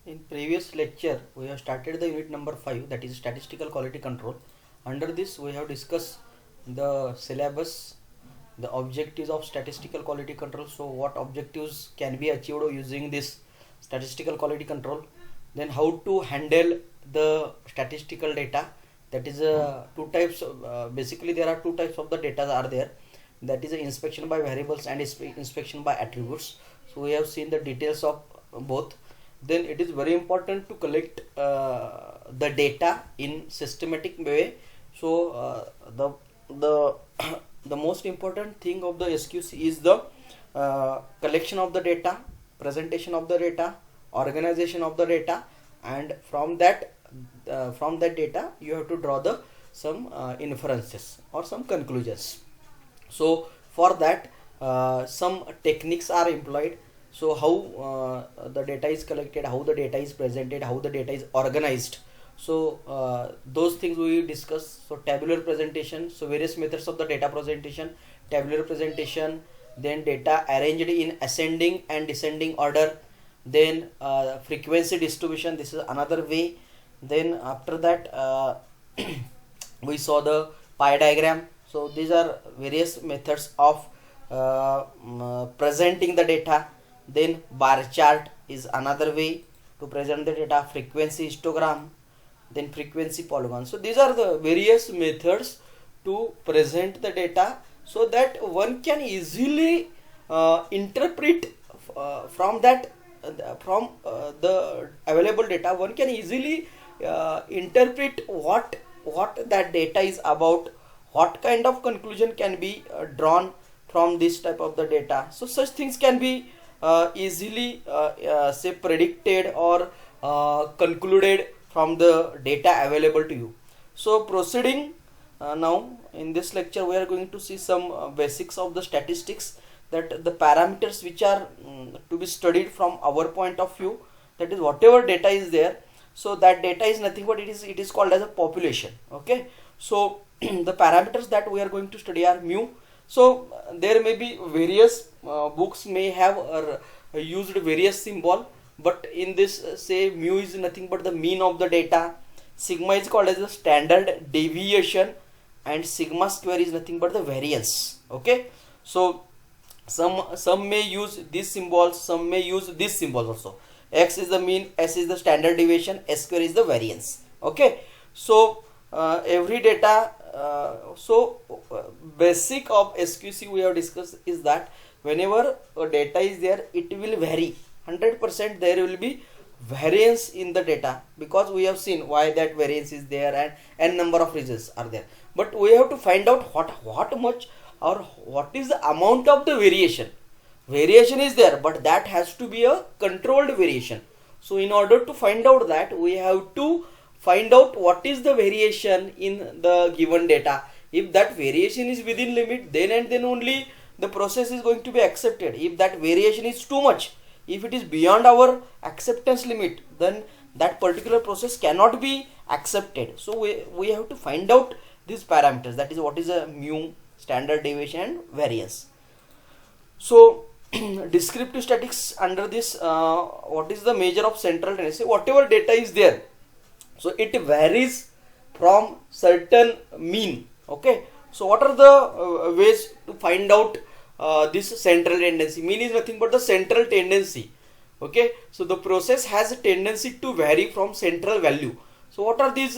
In previous lecture, we have started the unit number 5, that is statistical quality control. Under this, we have discussed the syllabus, the objectives of statistical quality control. So, what objectives can be achieved using this statistical quality control? Then, how to handle the statistical data. That is two types. Basically, there are two types of the data are there. That is inspection by variables and inspection by attributes. So, we have seen the details of both. Then it is very important to collect the data in systematic way. So the the most important thing of the SQC is the collection of the data, presentation of the data, organization of the data, and from that data you have to draw the some inferences or some conclusions. So for that some techniques are employed. So how the data is collected, how the data is presented, how the data is organized. So those things we will discuss. So tabular presentation, so various methods of the data presentation, tabular presentation, then data arranged in ascending and descending order, then frequency distribution, this is another way. Then after that we saw the pie diagram. So these are various methods of presenting the data. Then bar chart is another way to present the data, frequency histogram, then frequency polygon. So these are the various methods to present the data, so that one can easily interpret from that from the available data. One can easily interpret what that data is about, what kind of conclusion can be drawn from this type of the data. So such things can be easily say predicted or concluded from the data available to you. So proceeding now in this lecture, we are going to see some basics of the statistics, that the parameters which are to be studied from our point of view, that is whatever data is there. So that data is nothing but it is called as a population. Okay, so the parameters that we are going to study are mu. So there may be various books may have used various symbol, but in this say mu is nothing but the mean of the data, sigma is called as the standard deviation, and sigma square is nothing but the variance. Okay, so some may use these symbols, some may use these symbols also. X is the mean, S is the standard deviation, S square is the variance. Okay, so every data basic of SQC we have discussed is that whenever a data is there, it will vary 100%. There will be variance in the data, because we have seen why that variance is there and n number of reasons are there. But we have to find out what much or what is the amount of the variation. Variation is there, but that has to be a controlled variation. So in order to find out that, we have to find out what is the variation in the given data. If that variation is within limit, then and then only the process is going to be accepted. If that variation is too much, if it is beyond our acceptance limit, then that particular process cannot be accepted. So we have to find out these parameters, that is what is a mu, standard deviation and variance. So descriptive statistics, under this what is the measure of central tendency? Whatever data is there, so it varies from certain mean. Okay, so what are the ways to find out this central tendency? Mean is nothing but the central tendency. Okay, so the process has a tendency to vary from central value. So what are these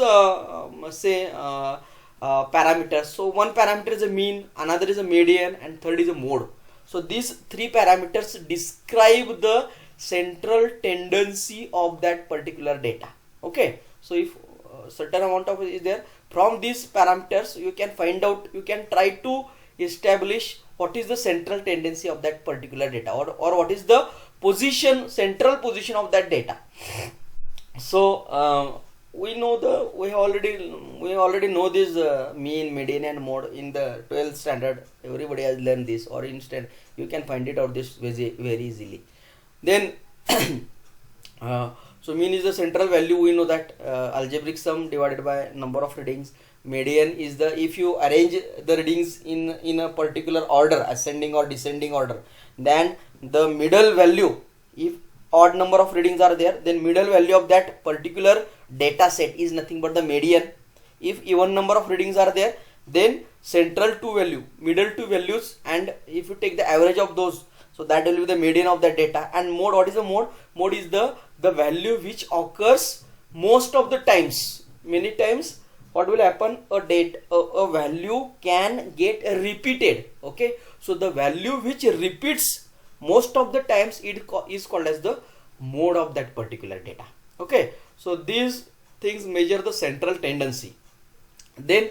parameters? So one parameter is a mean, another is a median, and third is a mode. So these three parameters describe the central tendency of that particular data. Okay, so if certain amount of it is there, from these parameters you can find out, you can try to establish what is the central tendency of that particular data, or what is the position, central position of that data. So we already know this mean, median and mode in the 12th standard. Everybody has learned this, or instead you can find it out this very easily. Then so mean is the central value. We know that algebraic sum divided by number of readings. Median is the, if you arrange the readings in a particular order, ascending or descending order, then the middle value, if odd number of readings are there, then middle value of that particular data set is nothing but the median. If even number of readings are there, then central two value, middle two values, and if you take the average of those, so that will be the median of that data. And mode, what is the mode? Mode is the value which occurs most of the times. Many times what will happen, a value can get repeated. Okay, so the value which repeats most of the times, it is called as the mode of that particular data. Okay, so these things measure the central tendency. Then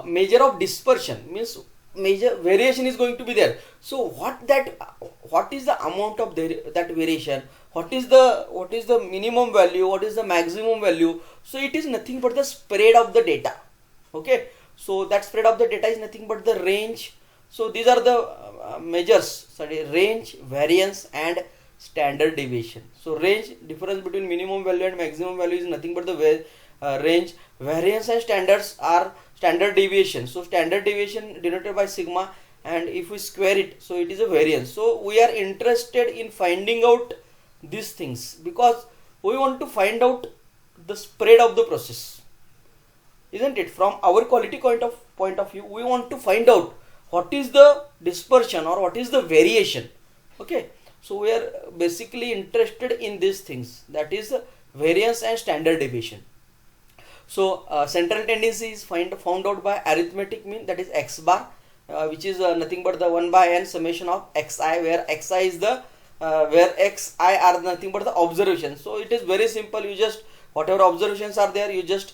measure of dispersion means major variation is going to be there. So what is the amount of that variation, what is the minimum value, what is the maximum value? So it is nothing but the spread of the data. Okay, so that spread of the data is nothing but the range. So these are the measures, sorry, range, variance and standard deviation. So range, difference between minimum value and maximum value, is nothing but the range. Variance and standards are standard deviation. So standard deviation denoted by sigma, and if we square it, so it is a variance. So we are interested in finding out these things because we want to find out the spread of the process, isn't it? From our quality point of view, we want to find out what is the dispersion or what is the variation. Okay, so we are basically interested in these things, that is variance and standard deviation. So central tendency is found out by arithmetic mean, that is x bar, which is nothing but the 1 by n summation of xi, where xi is the where xi are nothing but the observations. So it is very simple. You just, whatever observations are there, you just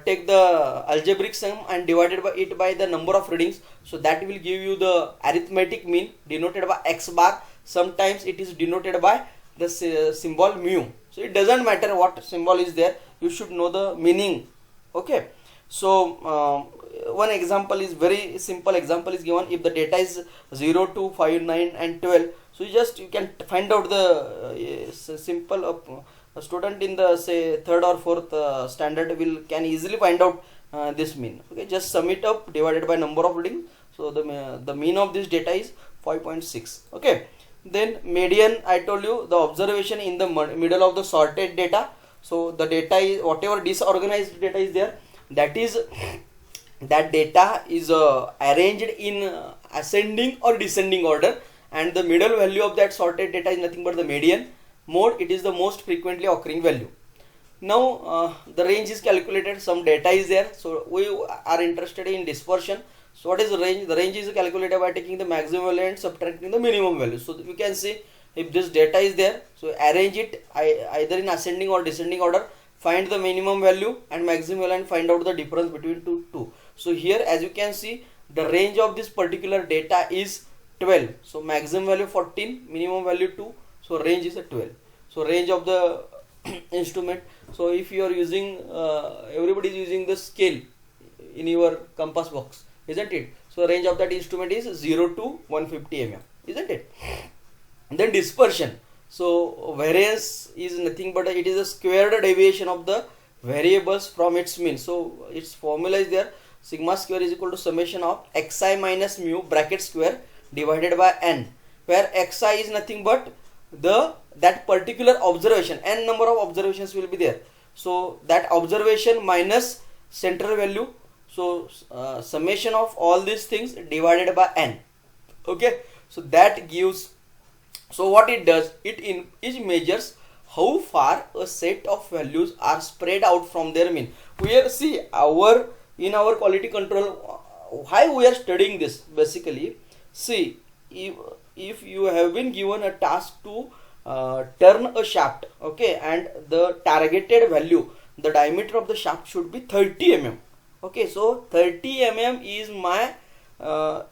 take the algebraic sum and divided by it by the number of readings. So that will give you the arithmetic mean denoted by x bar. Sometimes it is denoted by the symbol mu. So it doesn't matter what symbol is there, you should know the meaning. Okay, so one example is very simple example is given. If the data is 0, 2, 5, 9 and 12, so you can find out the simple student in the say third or fourth standard can easily find out this mean. Okay, just sum it up divided by number of reading. So the mean of this data is 5.6. okay, then median, I told you, the observation in the middle of the sorted data. So the data is whatever disorganized data is there, that data is arranged in ascending or descending order, and the middle value of that sorted data is nothing but the median. Mode, it is the most frequently occurring value. Now the range is calculated, some data is there, so we are interested in dispersion. So what is the range? The range is calculated by taking the maximum value and subtracting the minimum value. So you can see if this data is there, so arrange it either in ascending or descending order, find the minimum value and maximum value and find out the difference between two. So here as you can see, the range of this particular data is 12. So maximum value 14, minimum value 2, so range is a 12. So range of the instrument, so if you are using everybody is using the scale in your compass box, isn't it? So range of that instrument is 0 to 150 mm, isn't it? Then dispersion, so variance is nothing but it is a squared deviation of the variables from its mean. So its formula is there, sigma square is equal to summation of xi minus mu bracket square divided by n, where xi is nothing but that particular observation, n number of observations will be there. So that observation minus central value, so summation of all these things divided by n. Okay, so that gives, so what it does, it measures how far a set of values are spread out from their mean. We are, see, in our quality control, why we are studying this basically. See, if you have been given a task to turn a shaft, okay, and the targeted value, the diameter of the shaft should be 30 mm. Okay, so 30 mm is my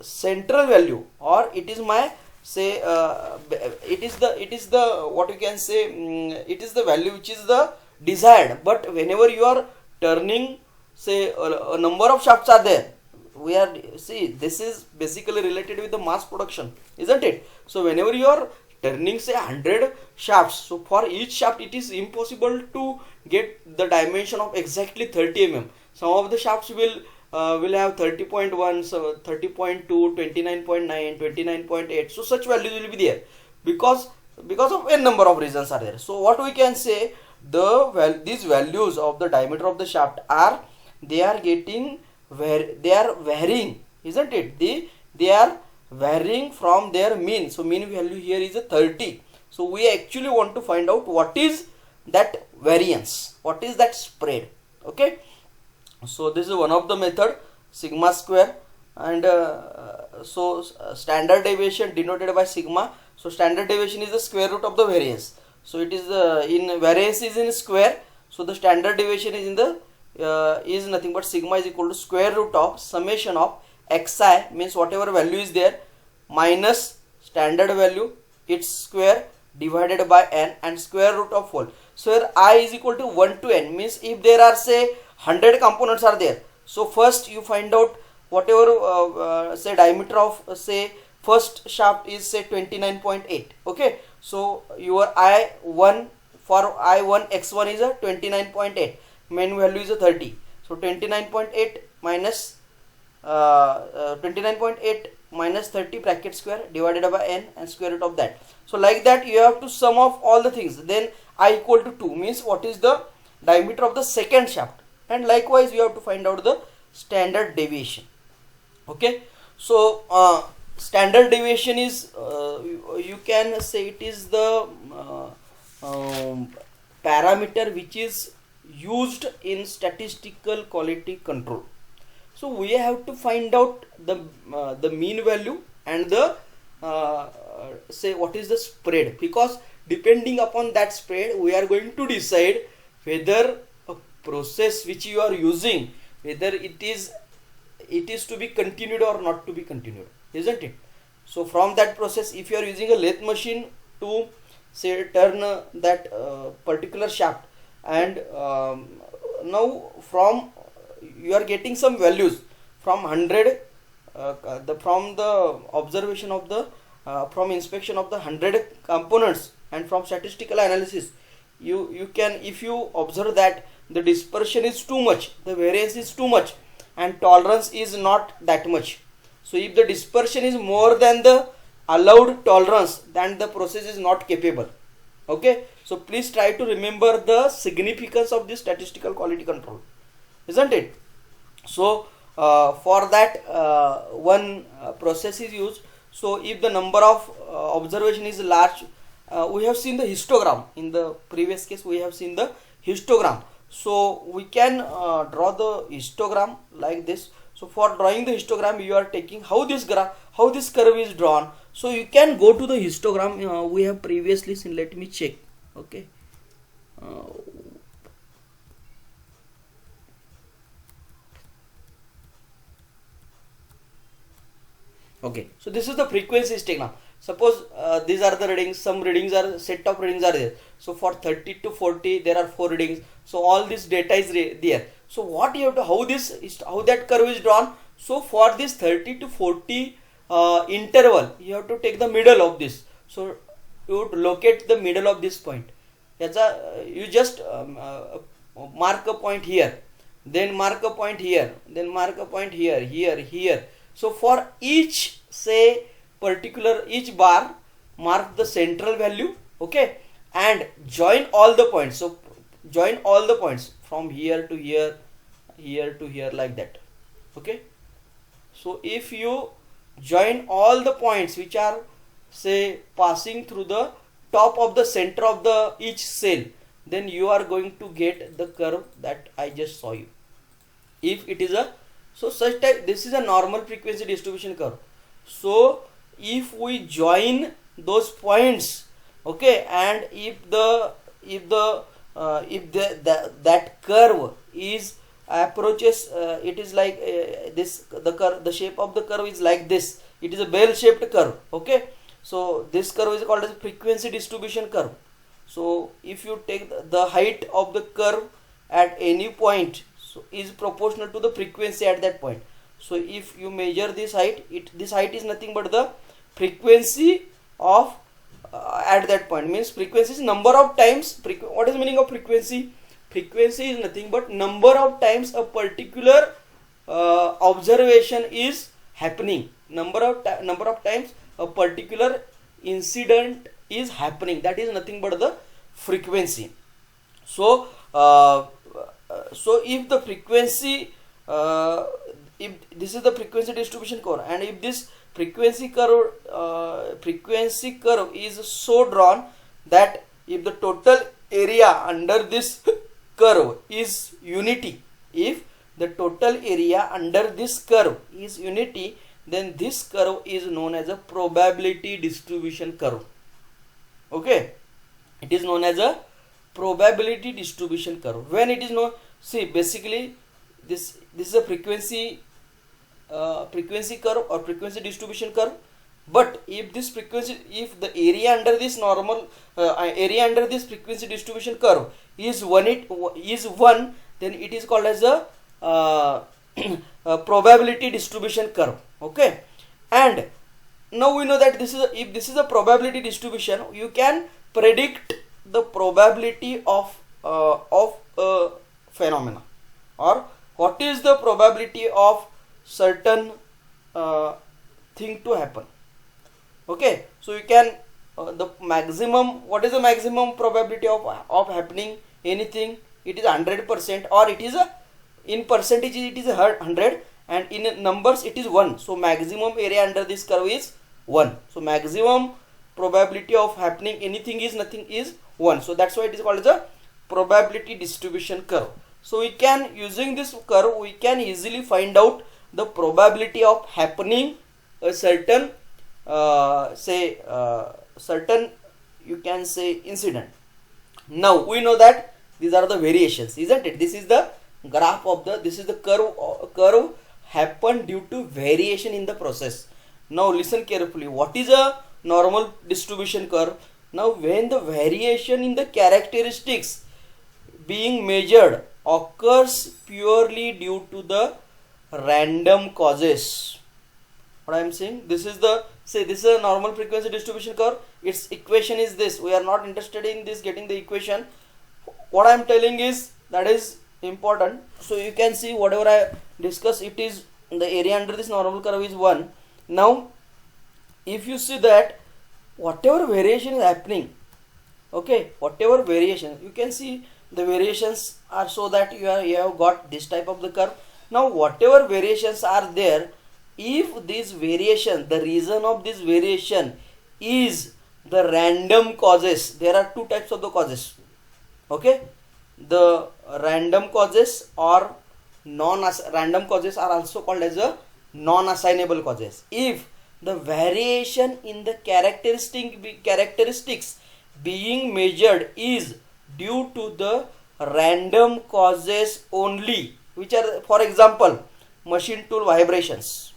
central value, or it is my say it is the what you can say, it is the value which is the desired. But whenever you are turning, say a number of shafts are there, we are, see, this is basically related with the mass production, isn't it? So whenever you are turning say 100 shafts, so for each shaft it is impossible to get the dimension of exactly 30 mm. Some of the shafts will have 30.1, so 30.2, 29.9, 29.8. So such values will be there because because of n number of reasons are there. So what we can say, these values of the diameter of the shaft are, they are getting they are varying, isn't it? They are varying from their mean. So mean value here is a 30. So we actually want to find out what is that variance, what is that spread. Okay, so this is one of the method, sigma square. And standard deviation denoted by sigma. So standard deviation is the square root of the variance. So it is in variance is in square. So the standard deviation is in the is nothing but sigma is equal to square root of summation of xi, means whatever value is there, minus standard value its square divided by n, and square root of whole. So here I is equal to 1 to n, means if there are say 100 components are there, so first you find out whatever say diameter of say first shaft is say 29.8. okay, so your I1 for I1 x1 is a 29.8, main value is a 30. So 29.8 minus 29.8 minus 30 bracket square divided by n and square root of that. So like that you have to sum of all the things. Then I equal to 2 means what is the diameter of the second shaft, and likewise you have to find out the standard deviation. Okay, so standard deviation is you can say it is the parameter which is used in statistical quality control. So we have to find out the mean value and the say what is the spread, because depending upon that spread we are going to decide whether a process which you are using, whether it is to be continued or not to be continued, isn't it? So from that process, if you are using a lathe machine to say turn that particular shaft, and now from you are getting some values from 100 from the observation of the from inspection of the 100 components, and from statistical analysis you can, if you observe that the dispersion is too much, the variance is too much, and tolerance is not that much. So if the dispersion is more than the allowed tolerance, then the process is not capable. Okay, so please try to remember the significance of this statistical quality control, isn't it? So for that one process is used. So if the number of observation is large, we have seen the histogram in the previous case, we have seen the histogram. So we can draw the histogram like this. So for drawing the histogram, you are taking how this curve is drawn. So you can go to the histogram we have previously seen. Let me check. Okay. Okay, so this is the frequency stick. Now suppose these are the readings, some readings are set of readings are there. So for 30 to 40 there are 4 readings, so all this data is there. So what you have to, how that curve is drawn. So for this 30 to 40 interval, you have to take the middle of this. So you would locate the middle of this point. You just mark a point here, then mark a point here, then mark a point here, here. So for each say particular each bar, mark the central value. Okay, and join all the points. So join all the points from here to here, here to here, like that. Okay, so if you join all the points which are say passing through the top of the center of the each cell, then you are going to get the curve that I just saw you. If it is a such type, this is a normal frequency distribution curve. So if we join those points, okay, and if that curve is approaches it is like the shape of the curve is like this. It is a bell shaped curve. Okay, so this curve is called as a frequency distribution curve. So if you take the height of the curve at any point, so is proportional to the frequency at that point. So if you measure this height, this height is nothing but the frequency of at that point, means frequency is number of times. What is the meaning of frequency? Frequency is nothing but number of times a particular observation is happening. Number of times a particular incident is happening, that is nothing but the frequency. So so if the frequency if this is the frequency distribution curve, and if this frequency curve is so drawn that if the total area under this curve is unity, if the total area under this curve is unity, then this curve is known as a probability distribution curve. Okay, it is known as a probability distribution curve. When it is known, see, basically this is a frequency curve or frequency distribution curve. But if this frequency, if the area under this normal area under this frequency distribution curve is one, then it is called as a probability distribution curve. Okay, and now we know that this is if this is a probability distribution, you can predict the probability of a phenomena, or what is the probability of certain thing to happen. Okay, so you can the maximum, what is the maximum probability of happening anything? It is 100%, or it is a, in percentage it is 100, and in numbers it is 1. So maximum area under this curve is 1. So maximum probability of happening anything is nothing is 1. So that's why it is called as a probability distribution curve. So we can, using this curve, we can easily find out the probability of happening a certain certain, you can say, incident. Now we know that these are the variations, isn't it? This is the graph of the, this is the curve happened due to variation in the process. Now listen carefully, what is a normal distribution curve? Now when the variation in the characteristics being measured occurs purely due to the random causes. What I am saying, this is the, say, this is a normal frequency distribution curve. Its equation is this. We are not interested in this getting the equation. What I am telling is, that is important. So you can see whatever I discuss, it is the area under this normal curve is 1. Now if you see that whatever variation is happening, okay, whatever variation, you can see the variations are so that you have got this type of the curve. Now whatever variations are there, if this variation, the reason of this variation is the random causes, there are two types of the causes. Okay, the random causes or random causes are also called as a non-assignable causes. If the variation in the characteristics being measured is due to the random causes only, which are, for example, machine tool vibrations,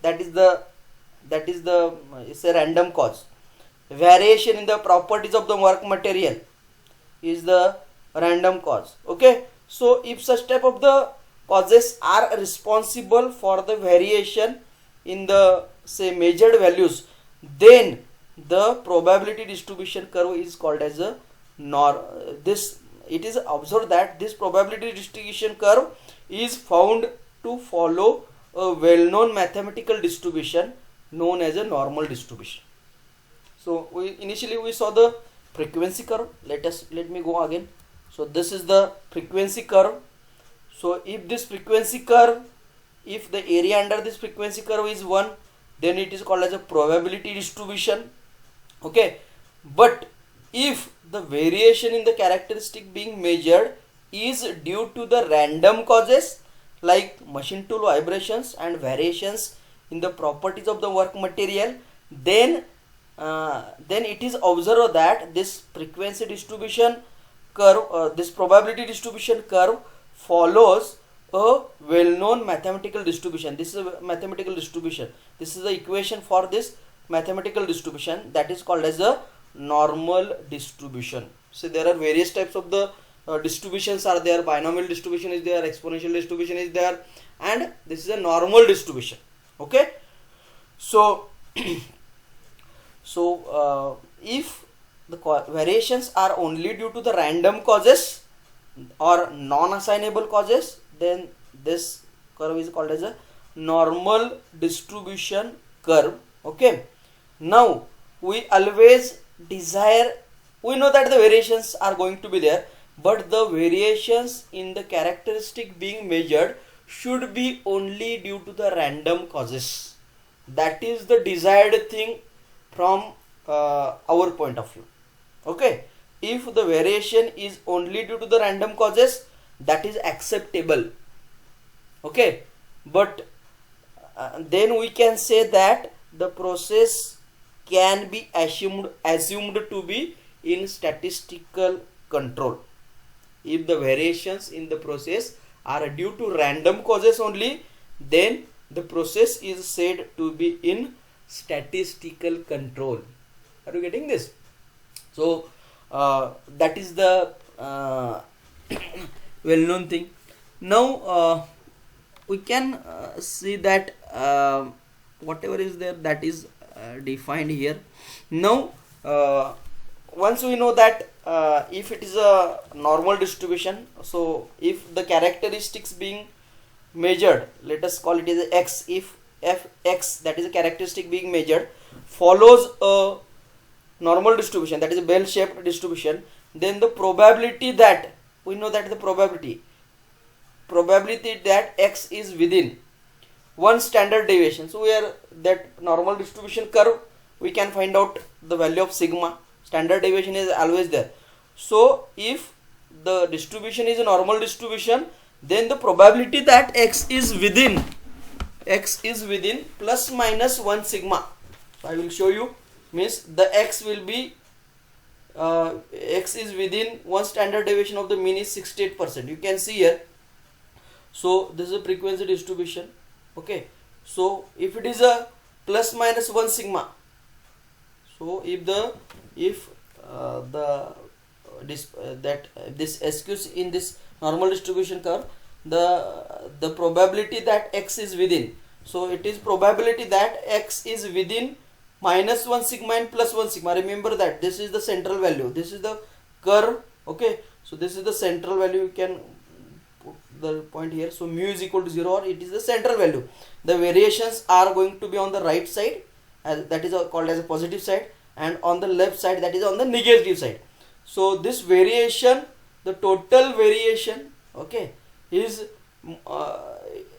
that is it's a random cause. Variation in the properties of the work material is the random cause. Okay, so if such type of the causes are responsible for the variation in the, say, measured values, then the probability distribution curve is called as a it is observed that this probability distribution curve is found to follow a well-known mathematical distribution known as a normal distribution. So initially we saw the frequency curve. Let me go again. So this is the frequency curve. So if this frequency curve, if the area under this frequency curve is 1, then it is called as a probability distribution. Okay, but if the variation in the characteristic being measured is due to the random causes like machine tool vibrations and variations in the properties of the work material, then it is observed that this frequency distribution curve, this probability distribution curve follows a well-known mathematical distribution. This is a mathematical distribution. This is the equation for this mathematical distribution, that is called as a normal distribution. So there are various types of the distributions are there. Binomial distribution is there, exponential distribution is there, and this is a normal distribution. Okay, so if the variations are only due to the random causes or non-assignable causes, then this curve is called as a normal distribution curve. Okay, now we always desire, we know that the variations are going to be there, but the variations in the characteristic being measured should be only due to the random causes. That is the desired thing from our point of view. Okay, if the variation is only due to the random causes, that is acceptable. Okay, but then we can say that the process can be assumed to be in statistical control if the variations in the process are due to random causes only. Then the process is said to be in statistical control. Are you getting this? So that is the well-known thing. Now we can see that whatever is there, that is defined here. Now once we know that if it is a normal distribution, so if the characteristics being measured, let us call it as x, if fx, that is a characteristic being measured, follows a normal distribution, that is a bell shaped distribution, then the probability that, we know that the probability that x is within one standard deviation, so where that normal distribution curve, we can find out the value of sigma. Standard deviation is always there. So if the distribution is a normal distribution, then the probability that x is within plus minus 1 sigma. So I will show you, means the x will be x is within one standard deviation of the mean is 68%. You can see here. So this is a frequency distribution. Okay, so if it is a plus minus 1 sigma, so if this SQs in this normal distribution curve, the probability that x is within, so it is probability that x is within minus 1 sigma and plus 1 sigma. Remember that this is the central value, this is the curve. Okay, so this is the central value, you can put the point here. So mu is equal to 0, or it is the central value. The variations are going to be on the right side, that is called as a positive side, and on the left side, that is on the negative side. So this variation, the total variation, okay, is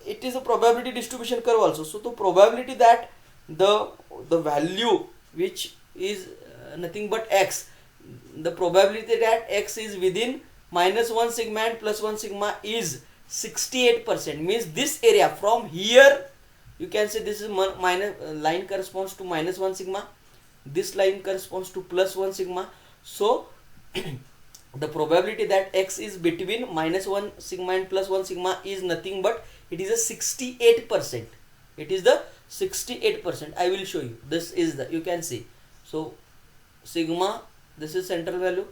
it is a probability distribution curve also. So the probability that the value which is nothing but x, the probability that x is within minus 1 sigma and plus 1 sigma is 68%. Means this area from here, you can say this is minus line corresponds to minus 1 sigma, this line corresponds to plus 1 sigma. So the probability that x is between minus 1 sigma and plus 1 sigma is nothing but it is a 68%. It is the 68%. I will show you. This is the, you can see. So sigma, this is central value,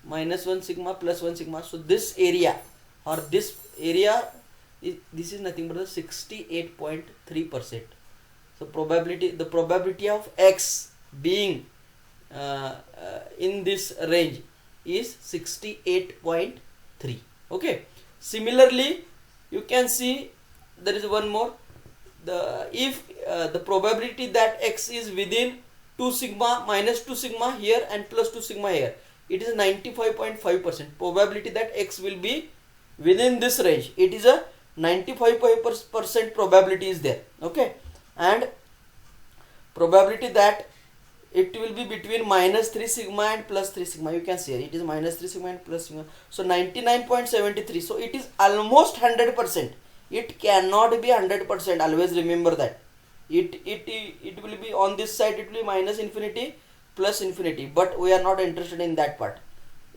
minus 1 sigma plus 1 sigma. So this area, or this area this is nothing but the 68.3%. So the probability of x being in this range is 68.3. okay, similarly you can see there is one more, if the probability that x is within 2 sigma, minus 2 sigma here and plus 2 sigma here, it is 95.5%. probability that x will be within this range, it is a 95% probability is there. Okay, and probability that it will be between minus 3 sigma and plus 3 sigma, you can see it is minus 3 sigma and plus sigma, so 99.73. so it is almost 100%. it cannot be 100%, always remember that. It will be on this side, it will be minus infinity plus infinity, but we are not interested in that part,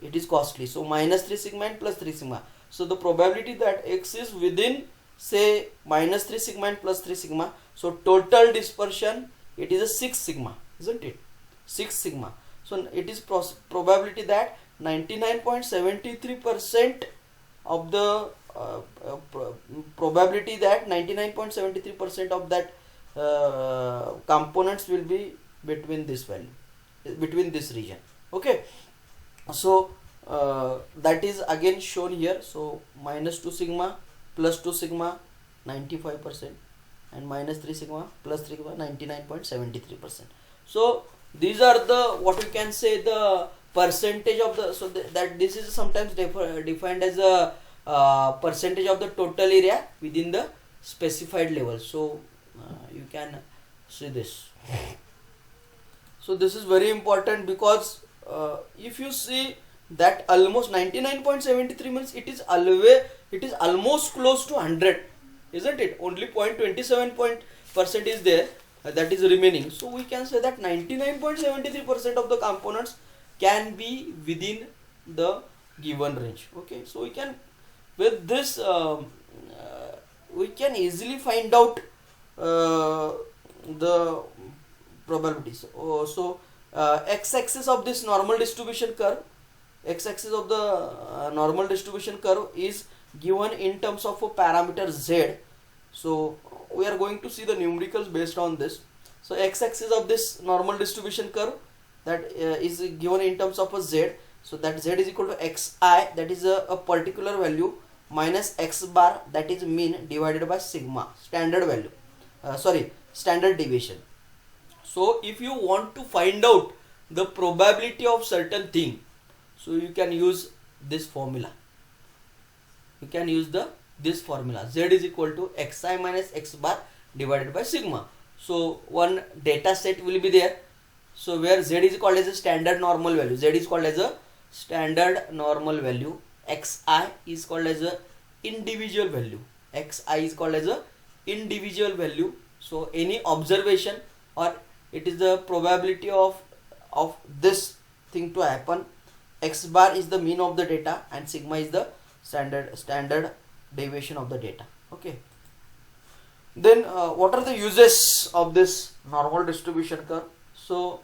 it is costly. So minus 3 sigma and plus 3 sigma. So the probability that x is within, say, minus 3 sigma and plus 3 sigma, so total dispersion, it is a 6 sigma, isn't it? 6 sigma. So it is probability that 99.73% of the probability that 99.73% of that components will be between this value, between this region. Okay, so that is again shown here. So minus 2 sigma plus 2 sigma 95%, and minus 3 sigma plus 3 sigma 99.73%. So these are the, what we can say, the percentage of the, so that this is sometimes defined as a percentage of the total area within the specified level. So you can see this. So this is very important, because if you see that almost 99.73 means it is almost close to 100, isn't it? Only 0.27% is there, that is remaining. So we can say that 99.73% of the components can be within the given range. Okay, so we can, with this we can easily find out the probabilities. X-axis of this normal distribution curve, x-axis of the normal distribution curve is given in terms of a parameter z. So we are going to see the numericals based on this. So x-axis of this normal distribution curve, that is given in terms of a z. So that z is equal to xi, that is a particular value, minus x bar, that is mean, divided by sigma, standard value, standard deviation. So if you want to find out the probability of certain thing, so you can use this formula. You can use this formula, z is equal to xi minus x bar divided by sigma. So one data set will be there, so where z is called as a standard normal value, z is called as a standard normal value, xi is called as a individual value, xi is called as a individual value. So any observation, or it is the probability of this thing to happen. X bar is the mean of the data, and sigma is the standard deviation of the data. Okay, then what are the uses of this normal distribution curve? So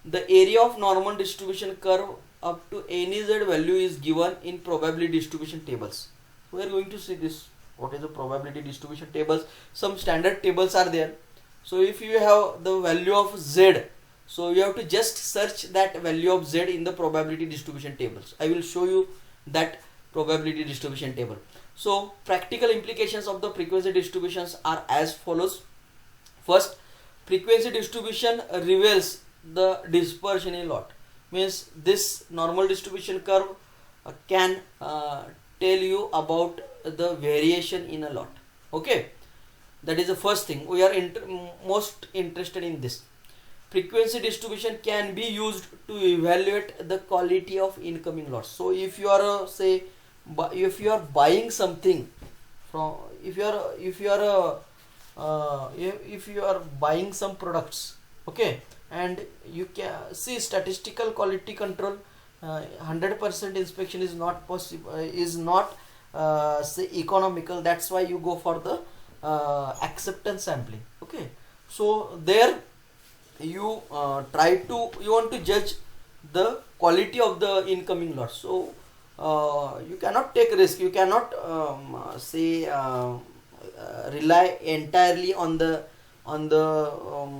the area of normal distribution curve up to any z value is given in probability distribution tables. We are going to see this, what is the probability distribution tables. Some standard tables are there. So if you have the value of z, so you have to just search that value of z in the probability distribution tables. I will show you that probability distribution table. So practical implications of the frequency distributions are as follows. First, frequency distribution reveals the dispersion in a lot. Means this normal distribution curve can tell you about the variation in a lot. Okay, that is the first thing. We are most interested in this. Frequency distribution can be used to evaluate the quality of incoming lots. So if you are if you are buying something from, if you are buying some products, okay, and you can see statistical quality control, 100% inspection is not possible, is not say economical. That's why you go for the acceptance sampling. Okay, so there you you want to judge the quality of the incoming lots. So you cannot take risk, you cannot rely entirely on the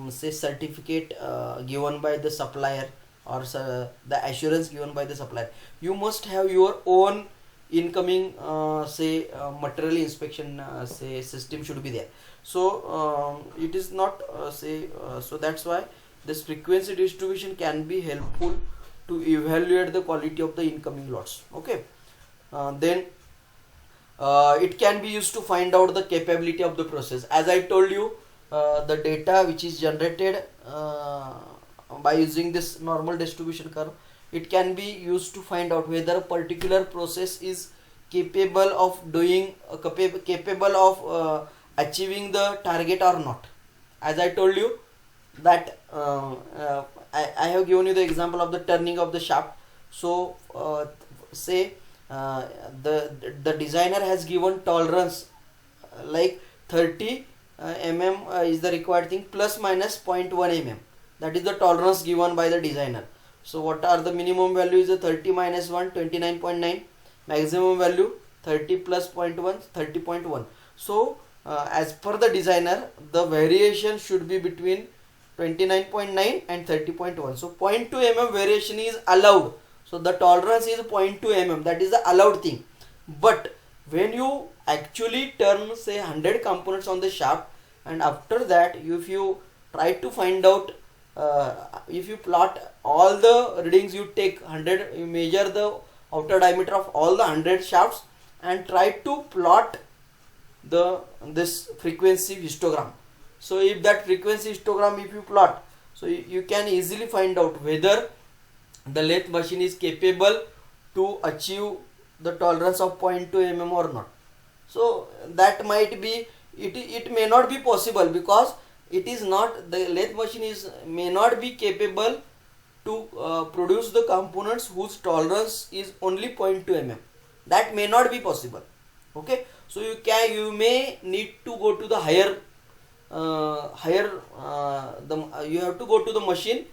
say certificate given by the supplier, or the assurance given by the supplier. You must have your own incoming material inspection system should be there. So it is not so that's why this frequency distribution can be helpful to evaluate the quality of the incoming lots. Okay, then it can be used to find out the capability of the process. As I told you, the data which is generated by using this normal distribution curve, it can be used to find out whether a particular process is capable of doing capable of achieving the target or not. As I told you that I have given you the example of the turning of the shaft. So say the designer has given tolerance like 30 mm is the required thing, plus minus 0.1 mm, that is the tolerance given by the designer. So what are the minimum value is the 30 minus 1, 29.9, maximum value 30 plus 0.1, 30.1. So as per the designer, the variation should be between 29.9 and 30.1. So 0.2 mm variation is allowed. So the tolerance is 0.2 mm, that is the allowed thing. But when you actually turn say 100 components on the shaft, and after that if you try to find out if you plot all the readings, you take 100, you measure the outer diameter of all the 100 shafts and try to plot this frequency histogram. So if that frequency histogram if you plot, so you can easily find out whether the lathe machine is capable to achieve the tolerance of 0.2 mm or not. So that might be, it may not be possible, because it is not, the lathe machine is may not be capable to produce the components whose tolerance is only 0.2 mm. That may not be possible. Okay, so you may need to go to the you have to go to the machine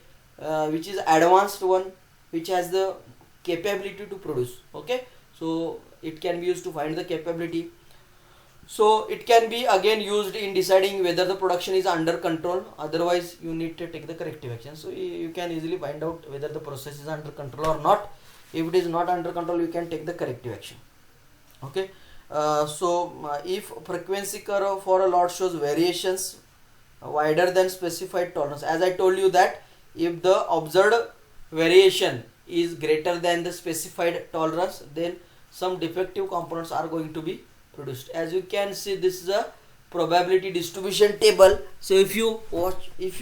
which is advanced one, which has the capability to produce. Okay, so it can be used to find the capability. So it can be again used in deciding whether the production is under control, otherwise you need to take the corrective action. So you can easily find out whether the process is under control or not. If it is not under control, you can take the corrective action. Okay, if frequency curve for a lot shows variations wider than specified tolerance, as I told you that if the observed variation is greater than the specified tolerance, then some defective components are going to be produced. As you can see, this is a probability distribution table. So if you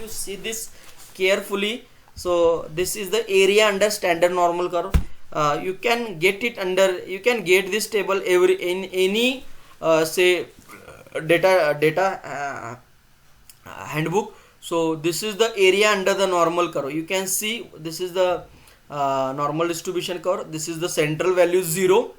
see this carefully, so this is the area under standard normal curve. You can get this table in any say data handbook. So this is the area under the normal curve. You can see this is the normal distribution curve. This is the central value 0.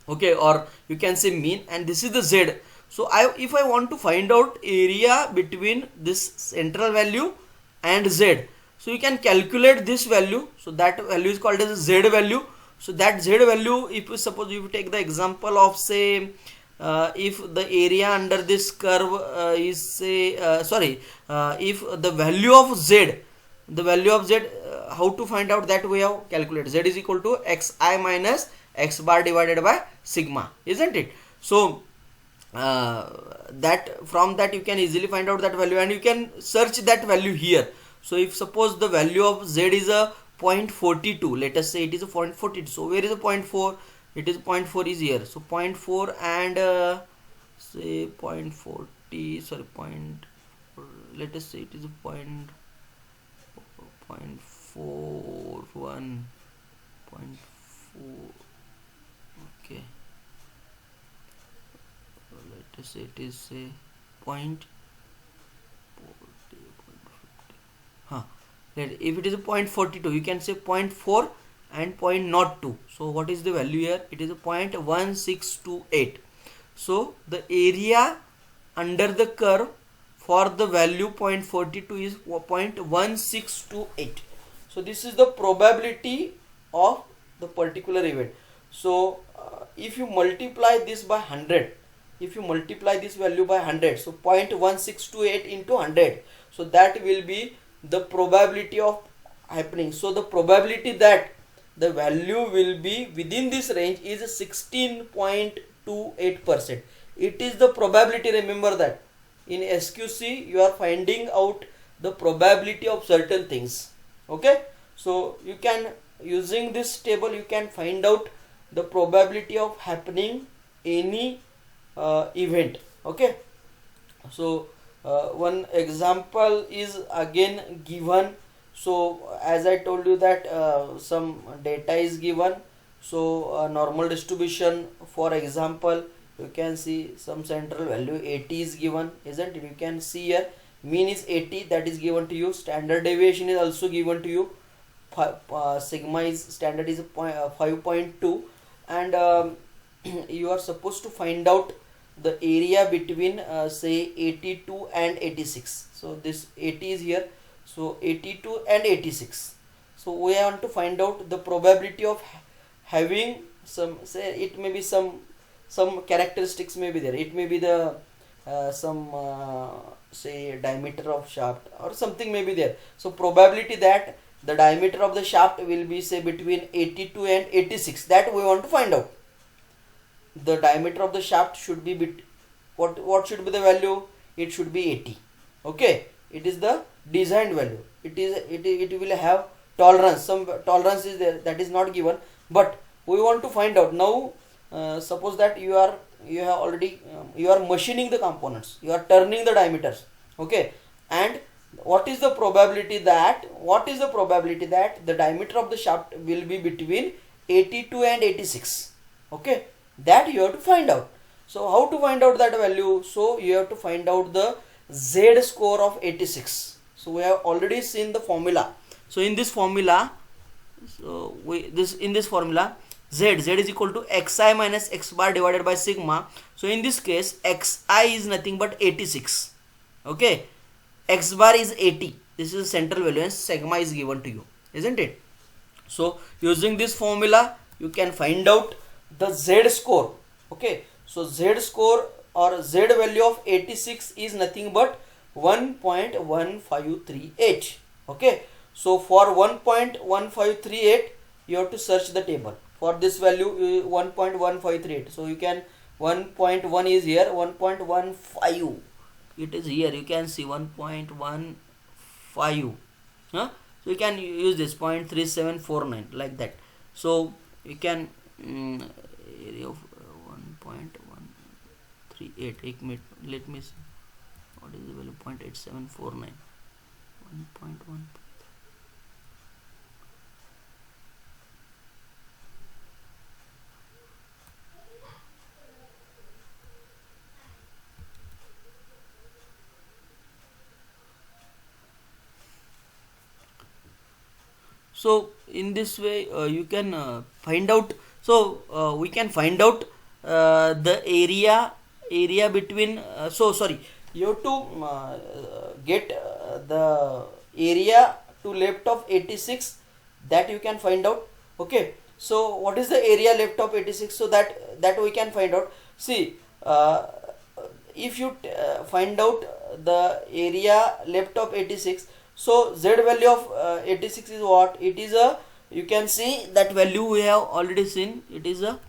Okay, or you can say mean, and this is the Z. So if I want to find out area between this central value and Z, so you can calculate this value. So that value is called as Z value. So that Z value, if you suppose you take the example of say if the area under this curve is say if the value of Z, how to find out that? We have calculated Z is equal to xi minus x bar divided by sigma, isn't it? So that from that you can easily find out that value, and you can search that value here. So if suppose the value of Z is a 0.42, let us say it is a 0.42. So where is a 0.4? It is 0.4 is here. So 0.4 and say 0.40, sorry, let us say it is a 0.41, 0.4. Okay, let us say it is say 0.40, if it is a 0.42, you can say 0.4 and 0.02. So what is the value here? It is a 0.1628. So the area under the curve for the value 0.42 is 0.1628. So this is the probability of the particular event. So if you multiply this by 100, if you multiply this value by 100, so 0.1628 into 100, so that will be the probability of happening. So the probability that the value will be within this range is 16.28%. It is the probability. Remember that in SQC you are finding out the probability of certain things. Okay, so you can, using this table, you can find out the probability of happening any event. Okay, so one example is again given. So as I told you that some data is given. So normal distribution, for example, you can see some central value 80 is given, isn't it? You can see here mean is 80, that is given to you. Standard deviation is also given to you. Sigma is standard is 5.2, and you are supposed to find out the area between say 82 and 86. So this 80 is here, so 82 and 86. So we want to find out the probability of having some, say it may be some characteristics may be there. It may be the say diameter of shaft or something may be there. So probability that the diameter of the shaft will be say between 82 and 86, that we want to find out. The diameter of the shaft should be what should be the value? It should be 80. Okay, it is the designed value. It will have tolerance, some tolerance is there, that is not given, but we want to find out now. Suppose that you have already you are machining the components, you are turning the diameters, okay, and what is the probability that the diameter of the shaft will be between 82 and 86, okay, that you have to find out. So how to find out that value? So you have to find out the Z score of 86. So we have already seen the formula. So in this formula, in this formula, z is equal to xi minus x bar divided by sigma. So in this case, xi is nothing but 86. Okay, x bar is 80. This is the central value and sigma is given to you, isn't it? So using this formula, you can find out the z score. Okay, so z score or z value of 86 is nothing but 1.1538. Okay, so for 1.1538 you have to search the table for this value, 1.1538. so you can, 1.1 is here, 1.15 it is here, you can see 1.15, huh? So you can use this 0.3749 like that. So you can area of 1.138. एक minute, let me see what is the value, 0.8749, 1.1. So in this way you can find out. So we can find out the area between. So sorry, you have to get the area to left of 86, that you can find out. Okay, so what is the area left of 86? So that we can find out. See, if you find out the area left of 86, so z value of 86 is what? It is a, you can see that value we have already seen, it is a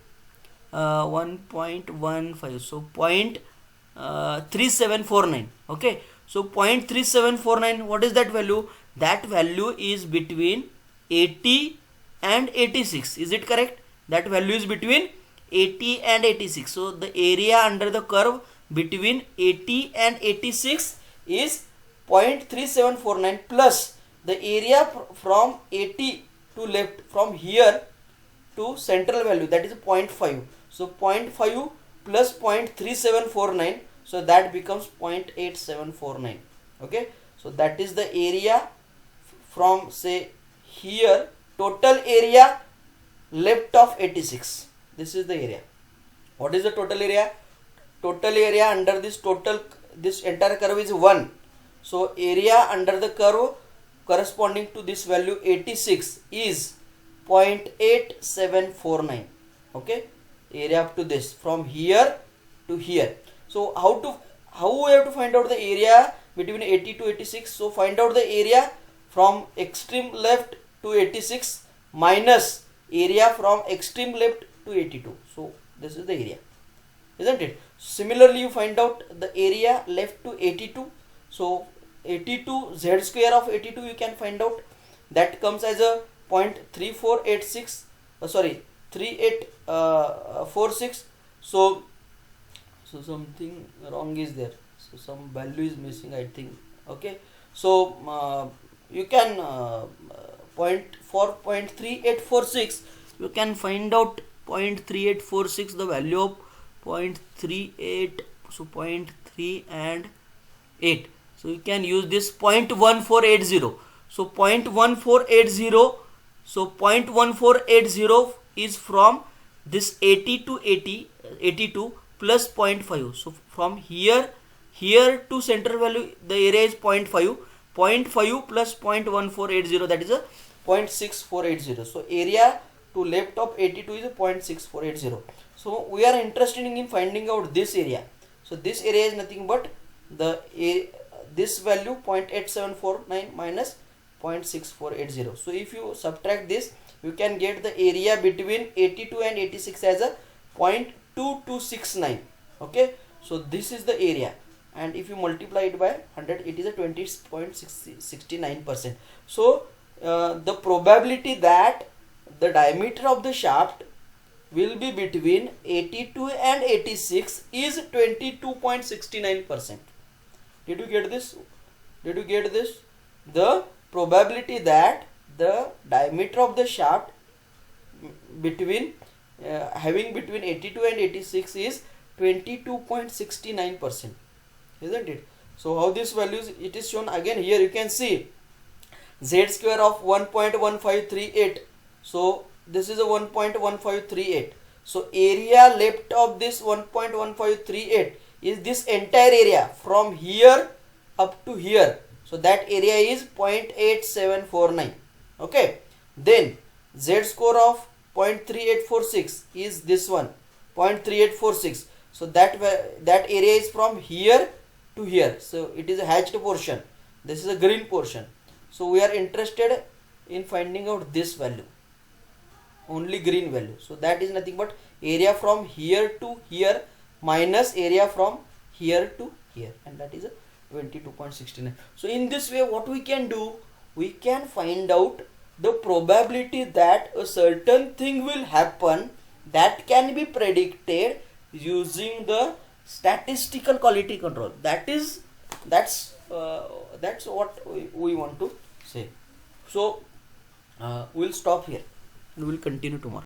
1.15, so 0.3749. okay, so 0.3749, what is that value? That value is between 80 and 86. Is it correct? That value is between 80 and 86. So the area under the curve between 80 and 86 is 0.3749 plus the area from 80 to left, from here to central value, that is 0.5. So 0.5 plus 0.3749, so that becomes 0.8749. okay, so that is the area from, say, here, total area left of 86. This is the area. What is the total area? Total area under this entire curve is 1. So area under the curve corresponding to this value 86 is 0.8749. okay, area up to this, from here to here. So how we have to find out the area between 80 to 86? So find out the area from extreme left to 86 minus area from extreme left to 82. So this is the area, isn't it? Similarly, you find out the area left to 82. So 82, z square of 82 you can find out, that comes as a 0.3486, 3846. So something wrong is there, so some value is missing, I think. okay, so you can for 0.3846 you can find out 0.3846, the value of 0.38, so 0.3 and 8. So you can use this 0.1480. So 0.1480, so 0.1480 is from this 80 to 82 plus 0.5. So from here to central value, the area is 0.5. 0.5 plus 0.1480, that is a 0.6480. So area to left of 82 is a 0.6480. So we are interested in finding out this area. So this area is nothing but this value 0.8749 minus 0.6480. So if you subtract this, you can get the area between 82 and 86 as a 0.2269. okay, so this is the area. and if you multiply it by 100, it is a 20.69%. So the probability that the diameter of the shaft will be between 82 and 86 is 22.69%. Did you get this? Did you get this? The probability that the diameter of the shaft between having between 82 and 86 is 22.69%, isn't it? So how this values it is shown again here, you can see z square of 1.1538. so this is a 1.1538. so area left of this 1.1538 is this entire area from here up to here, so that area is 0.8749. okay, then z score of 0.3846 is this one, 0.3846. so that area is from here to here, so it is a hatched portion, this is a green portion. So we are interested in finding out this value, only green value. So that is nothing but area from here to here minus area from here to here, and that is a 22.69. so in this way what we can do, we can find out the probability that a certain thing will happen, that can be predicted using the statistical quality control. That's what we want to say. So we'll stop here and we'll continue tomorrow.